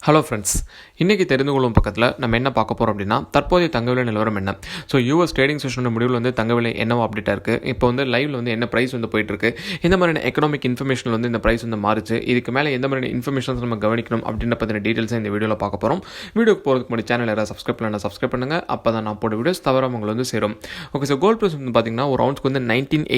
Hello friends, இன்றைக்கி தெரிந்து கொள்ளும் பக்கத்தில் நம்ம என்ன பார்க்க போகிறோம் அப்படின்னா, தற்போதைய தங்க விலை நிலவரம் என்ன. ஸோ யூஎஸ் ட்ரேடிங் செஷனோட முடிவில் வந்து தங்க விலை என்னவோ அப்டேட்டாக இருக்குது. இப்போ வந்து லைவில் வந்து என்ன ப்ரைஸ் வந்து போயிட்டுருக்கு, இந்த மாதிரியான எக்கனாமிக் இன்ஃபர்மேஷன் வந்து இந்த ப்ரைஸ் வந்து மாறிச்சு. இதுக்கு மேலே எந்த மாதிரியான இன்ஃபர்மேஷன்ஸ் நம்ம கவனிக்கணும் அப்படின்ற பற்றின டீட்டெயில்ஸை இந்த வீடியோவில் பார்க்க போகிறோம். வீடியோக்கு போகிறதுக்கு முன்னாடி சேனல் யாராவது சப்ஸ்கிரைப் பண்ணலாம், சப்ஸ்கிரைப் பண்ணுங்கள். அப்போ தான் நான் போட வீடியோஸ் தவிர உங்களை வந்து சேரும். ஓகே, ஸோ கோல்ட் ப்ரைஸ் வந்து பார்த்தீங்கன்னா ஒரு ரவுண்ட்ஸ்க்கு வந்து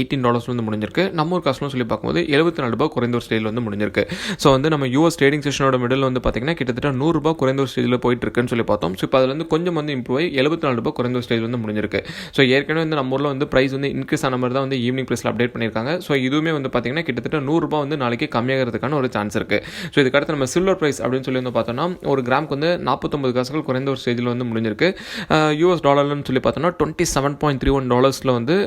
$18 வந்து முடிஞ்சிருக்கு. நம்ம ஒரு காசுலாம் சொல்லி பார்க்கும்போது $74 குறைந்த ஒரு ஸ்டேஜில் வந்து முடிஞ்சிருக்கு. ஸோ வந்து நம்ம யூஎஸ் ட்ரேடிங் செஷனோட மிடில் வந்து பார்த்தீங்கன்னா கிட்டத்தட்ட $100 குறைந்த ஒரு ஸ்டேஜில் போயிட்டு இருக்குன்னு சொல்லி பார்த்தோம். ஸோ இப்போ அதில் வந்து கொஞ்சம் வந்து இம்ப்ரூவ் ஆகி $74 குறைந்த ஒரு ஸ்டேஜ் வந்து முடிஞ்சிருக்கு. ஸோ ஏற்கனவே வந்து நம்ம ஊரில் வந்து ப்ரைஸ் வந்து இன்க்ரீஸ் ஆன மாதிரி தான் வந்து ஈவினிங் ப்ரைஸில் அப்டேட் பண்ணியிருக்காங்க. ஸோ இதுவுமே வந்து பார்த்தீங்கன்னா கிட்டத்தட்ட $100 வந்து நாளைக்கு கம்மியாகிறதுக்கான ஒரு சான்ஸ் இருக்குது. ஸோ இதுக்கடுத்து நம்ம சில்வர் ப்ரைஸ் அப்படின்னு சொல்லி வந்து பார்த்தோம்னா ஒரு கிராமுக்கு வந்து 49 காசுகள் குறைந்த ஒரு ஸ்டேஜில் வந்து முடிஞ்சிருக்கு. யூஎஸ் டாலர்னு சொல்லி பார்த்தோம்னா $27.31 வந்து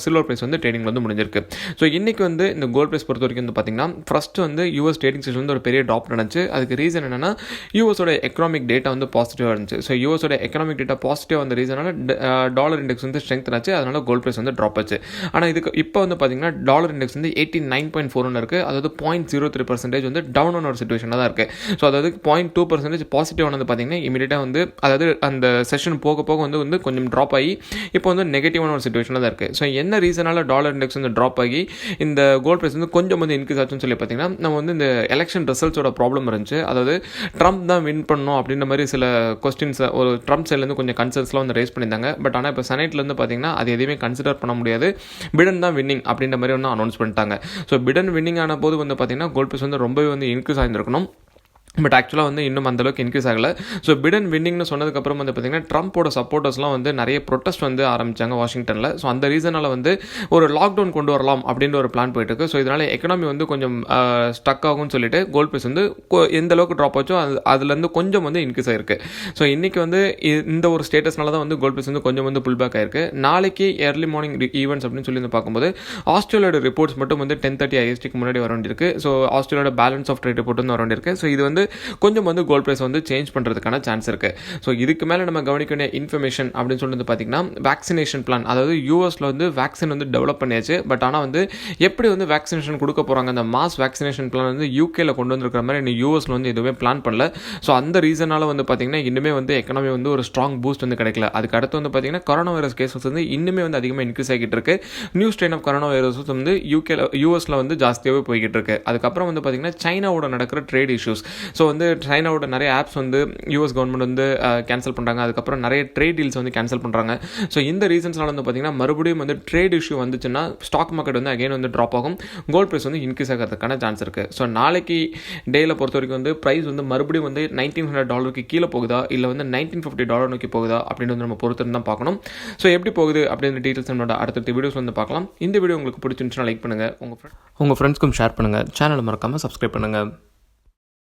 சில்வர் ப்ரைஸ் வந்து ட்ரேடிங் வந்து முடிஞ்சிருக்கு. ஸோ இன்றைக்கி வந்து இந்த கோல்ட் ப்ரைஸ் பொறுத்த வரைக்கும் வந்து பார்த்தீங்கன்னா ஃபஸ்ட்டு வந்து யூஎஸ் ட்ரேடிங் செஷன் வந்து ஒரு பெரிய ட்ராப் நடந்துச்சு. அதுக்கு ரீசன் என்னென்னா யூஎஸோட எக்கனாமிக் டேட்டா வந்து பாசிட்டிவாக இருந்துச்சு. ஸோ யூஎஸோட எக்கனாமிக் டேட்டா பாசிட்டிவாக வந்த ரீசனால டாலர் இண்டெக்ஸ் வந்து ஸ்ட்ரென்த் ஆச்சு. அதனால கோல்ட் ப்ரைஸ் வந்து ட்ராப் ஆச்சு. ஆனால் இதுக்கு இப்போ வந்து பார்த்தீங்கன்னா டாலர் இண்டெக்ஸ் வந்து 89.41 இருக்குது. அதாவது 0.03% வந்து டவுன் ஆன ஒரு சிச்சுவேஷனாக தான் இருக்குது. ஸோ அதாவது 0.2% பாசிட்டிவ் ஆனது பார்த்தீங்கன்னா இமீடியட்டாக வந்து அதாவது அந்த செஷன் போக போக வந்து கொஞ்சம் ட்ராப் ஆகி இப்போ வந்து நெகட்டிவான ஒரு சிச்சுவேஷனாக தான் இருக்குது. ஸோ என்ன ரீசனால டாலர் இண்டெக்ஸ் வந்து ட்ராப் ஆகி இந்த கோல்ட் ப்ரைஸ் வந்து கொஞ்சம் வந்து இன்க்ரீஸ் ஆச்சுன்னு சொல்லி பார்த்தீங்கன்னா நம்ம வந்து இந்த எலெக்ஷன் ரிசல்ட்ஸோட ப்ராப்ளம் இருந்துச்சு. அதாவது ட்ரம்ப் தான் வின் பண்ணணும் அப்படின்ற மாதிரி சில கொஸ்டின்ஸ் ஒரு ட்ரம்ப் சைட்லேருந்து கொஞ்சம் கன்சர்ன்ஸ்லாம் வந்து ரைஸ் பண்ணியிருந்தாங்க. பட் ஆனால் இப்போ செனேட்லேருந்து பார்த்தீங்கன்னா அது எதுவுமே கன்சிடர் பண்ண முடியாது, பிடன் தான் வின்னிங் அப்படின்ற மாதிரி ஒன்று அனௌன்ஸ் பண்ணிட்டாங்க. ஸோ பிடன் வின்னிங் ஆன போது வந்து பார்த்தீங்கன்னா கோல்ட் ப்ரைஸ் வந்து ரொம்பவே வந்து இன்க்ரீஸ் ஆகியிருக்கணும். பட் ஆக்சுவலாக வந்து இன்னும் அந்தளவுக்கு இன்க்ரீஸ் ஆகலை. ஸோ பிடன் வின்னிங்னு சொன்னதுக்கப்புறம் வந்து பார்த்திங்கன்னா ட்ரம்ப்போட சப்போர்ட்டர்ஸ்லாம் வந்து நிறைய ப்ரொட்டஸ்ட் வந்து ஆரம்பித்தாங்க வாஷிங்டனில். ஸோ அந்த ரீசனால் வந்து ஒரு லாக்டவுன் கொண்டு வரலாம் அப்படின்ற ஒரு பிளான் போயிட்டுருக்கு. ஸோ இதனால் எக்கனாமி வந்து கொஞ்சம் ஸ்டக் ஆகும்னு சொல்லிட்டு கோல்ட் ப்ரைஸ் வந்து எந்த அளவுக்கு ட்ராப் ஆச்சோ அதுலேருந்து கொஞ்சம் வந்து இன்க்ரீஸ் ஆகிருக்கு. ஸோ இன்றைக்கி வந்து இந்த ஒரு ஸ்டேட்டஸ்னால தான் வந்து கோல்ட் ப்ரைஸ் வந்து கொஞ்சம் வந்து புல் பேக் ஆயிருக்கு. நாளைக்கு ஏர்லி மார்னிங் ஈவெண்ட்ஸ் அப்படின்னு சொல்லி வந்து பார்க்கும்போது ஆஸ்திரேலியோட ரிப்போர்ட்ஸ் மட்டும் வந்து 10:30 ISTக்கு முன்னாடி வர வேண்டியிருக்கு. ஸோ ஆஸ்திரேலியோட பேலன்ஸ் ஆஃப் ட்ரேட் ரிப்போர்ட் வந்து வர வேண்டியிருக்கு. ஸோ இது வந்து கொஞ்சம் வந்து கோல்ட் ப்ரைஸ் வந்து சேஞ்ச் பண்ணுறதுக்கான சான்ஸ் இருக்குது. ஸோ இதுக்கு மேலே நம்ம கவனிக்க வேண்டிய இன்ஃபர்மேஷன் அப்படின்னு சொல்லிட்டு பார்த்தீங்கன்னா வேக்சினேஷன் பிளான். அதாவது யூஎஸில் வந்து வேக்சின் வந்து டெவலப் பண்ணியாச்சு. பட் ஆனால் வந்து எப்படி வந்து வேக்சினேஷன் கொடுக்க போகிறாங்க, அந்த மாஸ் வேக்சினேஷன் பிளான் வந்து யூகேல கொண்டு வந்திருக்கிற மாதிரி இன்னும் யூஎஸில் வந்து எதுவுமே பிளான் பண்ணல. ஸோ அந்த ரீசனால் வந்து பார்த்தீங்கன்னா இன்னுமே வந்து எக்கனாமி வந்து ஒரு ஸ்ட்ராங் பூஸ்ட் வந்து கிடைக்கல. அதுக்கு அடுத்து வந்து பார்த்தீங்கன்னா கொரோனா வைரஸ் கேசஸ் வந்து இன்னுமே வந்து அதிகமாக இன்க்ரீஸ் ஆகிட்டு இருக்கு. New strain of corona virus வந்து யூஎஸில் வந்து ஜாஸ்தியாகவே போய்கிட்டு இருக்கு. அதுக்கப்புறம் வந்து பார்த்தீங்கன்னா சைனாவோட நடக்கிற ட்ரேட் இஷ்யூஸ். ஸோ வந்து சைனாவோட நிறைய ஆப்ஸ் வந்து யூஎஸ் கவர்மெண்ட் வந்து கேன்சல் பண்ணுறாங்க. அதுக்கப்புறம் நிறைய ட்ரேட் டீல்ஸ் வந்து கேன்சல் பண்ணுறாங்க. ஸோ இந்த ரீசன்ஸ்னால வந்து பார்த்தீங்கன்னா மறுபடியும் வந்து ட்ரேட் இஷ்யூ வந்துச்சுன்னா ஸ்டாக் மார்க்கெட் வந்து அகைன் வந்து ட்ராப் ஆகும், கோல்ட் ப்ரைஸ் வந்து இன்க்ரீஸ் ஆகிறதுக்கான சான்ஸ் இருக்குது. ஸோ நாளைக்கு டேயில் பொறுத்த வரைக்கும் வந்து ப்ரைஸ் வந்து மறுபடியும் வந்து $1,900 கீழே போகுதா இல்லை வந்து $1,950 நோக்கி போகுதா அப்படின்னு வந்து நம்ம பொறுத்து தான் பார்க்கணும். ஸோ எப்படி போகுது அப்படின்ற டீட்டெயில்ஸ் நம்மளோட அடுத்தடுத்த வீடியோஸ் வந்து பார்க்கலாம். இந்த வீடியோ உங்களுக்கு பிடிச்சிருந்துச்சுன்னா லைக் பண்ணுங்கள், உங்கள் ஃப்ரெண்ட்ஸ்க்கும் ஷேர் பண்ணுங்கள், சேனலை மறக்காமல் சப்ஸ்கிரைப் பண்ணுங்கள்.